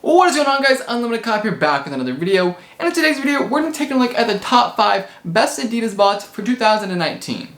What is going on, guys? Unlimited Cop here, back with another video. And in today's video, we're going to take a look at the top 5 best Adidas bots for 2019.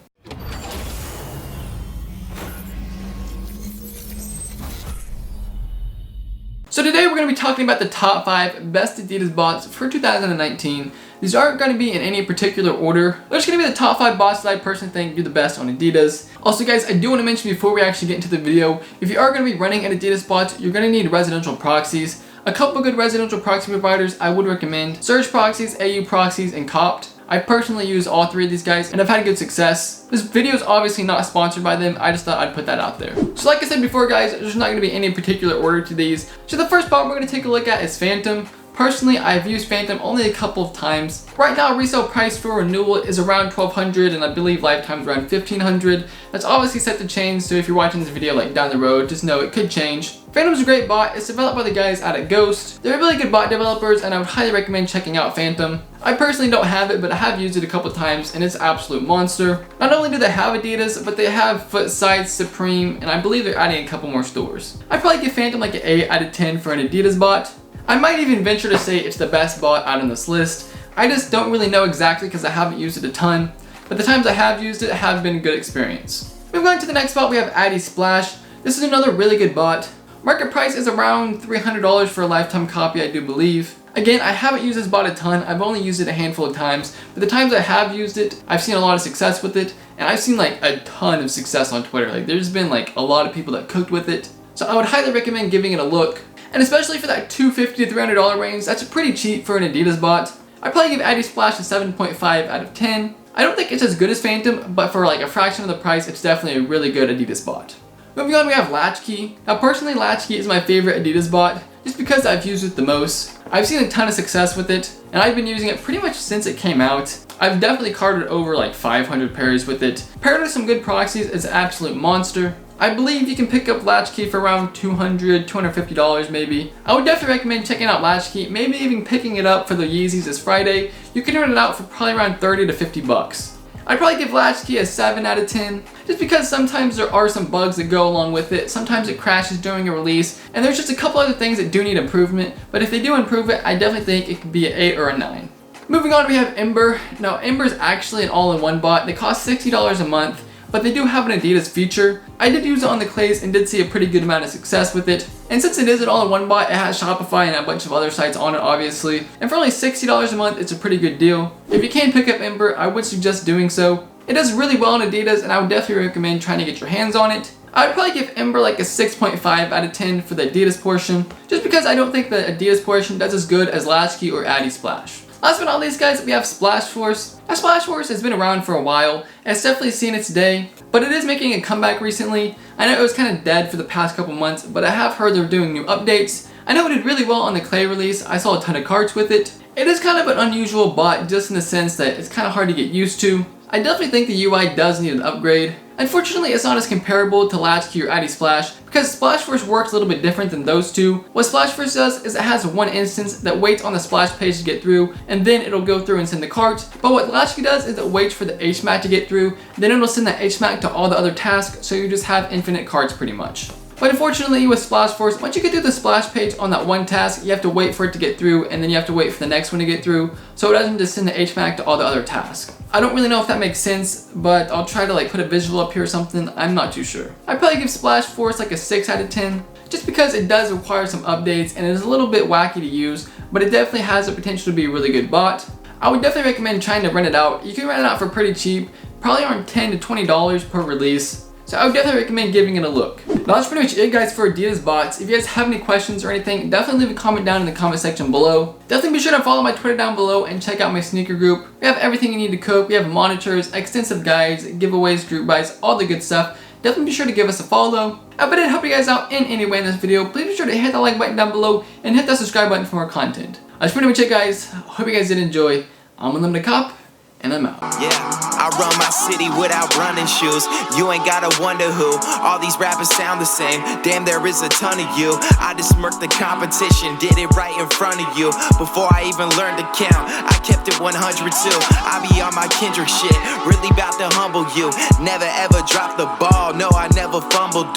So today we're going to be talking about the top 5 best Adidas bots for 2019. These aren't going to be in any particular order. They're just going to be the top 5 bots that I personally think do the best on Adidas. Also, guys, I do want to mention before we actually get into the video, if you are going to be running an Adidas bot, you're going to need residential proxies. A couple of good residential proxy providers I would recommend: Surge Proxies, AU Proxies, and Copt. I personally use all 3 of these guys and I've had good success. This video is obviously not sponsored by them, I just thought I'd put that out there. So like I said before, guys, there's not going to be any particular order to these. So the first bot we're going to take a look at is Phantom. Personally, I've used Phantom only a couple of times. Right now, resale price for renewal is around $1,200 and I believe lifetime is around $1,500. That's obviously set to change, so if you're watching this video like down the road, just know it could change. Phantom's a great bot. It's developed by the guys at Ghost. They're really good bot developers and I would highly recommend checking out Phantom. I personally don't have it, but I have used it a couple times and it's an absolute monster. Not only do they have Adidas, but they have Foot, Sides, Supreme, and I believe they're adding a couple more stores. I'd probably give Phantom like an 8 out of 10 for an Adidas bot. I might even venture to say it's the best bot out on this list. I just don't really know exactly because I haven't used it a ton, but the times I have used it have been a good experience. Moving on to the next bot, we have Adidas Splash. This is another really good bot. Market price is around $300 for a lifetime copy, I do believe. Again, I haven't used this bot a ton. I've only used it a handful of times, but the times I have used it, I've seen a lot of success with it, and I've seen like a ton of success on Twitter. Like there's been like a lot of people that cooked with it, so I would highly recommend giving it a look. And especially for that $250 to $300 range, that's pretty cheap for an Adidas bot. I'd probably give Adidas Splash a 7.5 out of 10. I don't think it's as good as Phantom, but for like a fraction of the price, it's definitely a really good Adidas bot. Moving on, we have Latchkey. Now personally, Latchkey is my favorite Adidas bot, just because I've used it the most. I've seen a ton of success with it, and I've been using it pretty much since it came out. I've definitely carded over like 500 pairs with it. Paired with some good proxies, it's an absolute monster. I believe you can pick up Latchkey for around $200, $250 maybe. I would definitely recommend checking out Latchkey, maybe even picking it up for the Yeezys this Friday. You can rent it out for probably around 30 to 50 bucks. I'd probably give Latchkey a 7 out of 10, just because sometimes there are some bugs that go along with it. Sometimes it crashes during a release, and there's just a couple other things that do need improvement, but if they do improve it, I definitely think it could be an 8 or a 9. Moving on, we have Ember. Now, Ember is actually an all-in-one bot. They cost $60 a month, but they do have an Adidas feature. I did use it on the clays and did see a pretty good amount of success with it. And since it is an all-in-one bot, it has Shopify and a bunch of other sites on it, obviously. And for only $60 a month, it's a pretty good deal. If you can pick up Ember, I would suggest doing so. It does really well on Adidas, and I would definitely recommend trying to get your hands on it. I would probably give Ember like a 6.5 out of 10 for the Adidas portion, just because I don't think the Adidas portion does as good as Latchkey or Adidas Splash. Last but not least, guys, we have Splash Force. Now, Splash Force has been around for a while, and it's definitely seen its day, but it is making a comeback recently. I know it was kind of dead for the past couple months, but I have heard they're doing new updates. I know it did really well on the clay release. I saw a ton of cards with it. It is kind of an unusual bot, just in the sense that it's kind of hard to get used to. I definitely think the UI does need an upgrade. Unfortunately, it's not as comparable to Latchkey or Adidas Splash, because Splash Force works a little bit different than those two. What Splash Force does is it has one instance that waits on the splash page to get through, and then it'll go through and send the cards. But what Latchkey does is it waits for the HMAC to get through, then it'll send that HMAC to all the other tasks, so you just have infinite cards pretty much. But unfortunately with Splash Force, once you get through the splash page on that one task, you have to wait for it to get through, and then you have to wait for the next one to get through, so it doesn't just send the HMAC to all the other tasks. I don't really know if that makes sense, but I'll try to like put a visual up here or something. I'm not too sure. I'd probably give Splash Force like a 6 out of 10, just because it does require some updates and it is a little bit wacky to use, but it definitely has the potential to be a really good bot. I would definitely recommend trying to rent it out. You can rent it out for pretty cheap, probably around $10 to $20 per release. So I would definitely recommend giving it a look. Now that's pretty much it, guys, for Adidas bots. If you guys have any questions or anything, definitely leave a comment down in the comment section below. Definitely be sure to follow my Twitter down below and check out my sneaker group. We have everything you need to cook. We have monitors, extensive guides, giveaways, group buys, all the good stuff. Definitely be sure to give us a follow. If I did help you guys out in any way in this video, please be sure to hit that like button down below and hit that subscribe button for more content. That's pretty much it, guys. Hope you guys did enjoy. I'm Unlimited Cop, and I'm out. Yeah, I run my city without running shoes. You ain't gotta wonder who. All these rappers sound the same. Damn, there is a ton of you. I just smirked the competition, did it right in front of you. Before I even learned to count, I kept it 100 too. I be on my Kendrick shit, really bout to humble you. Never ever drop the ball, no, I never fumbled.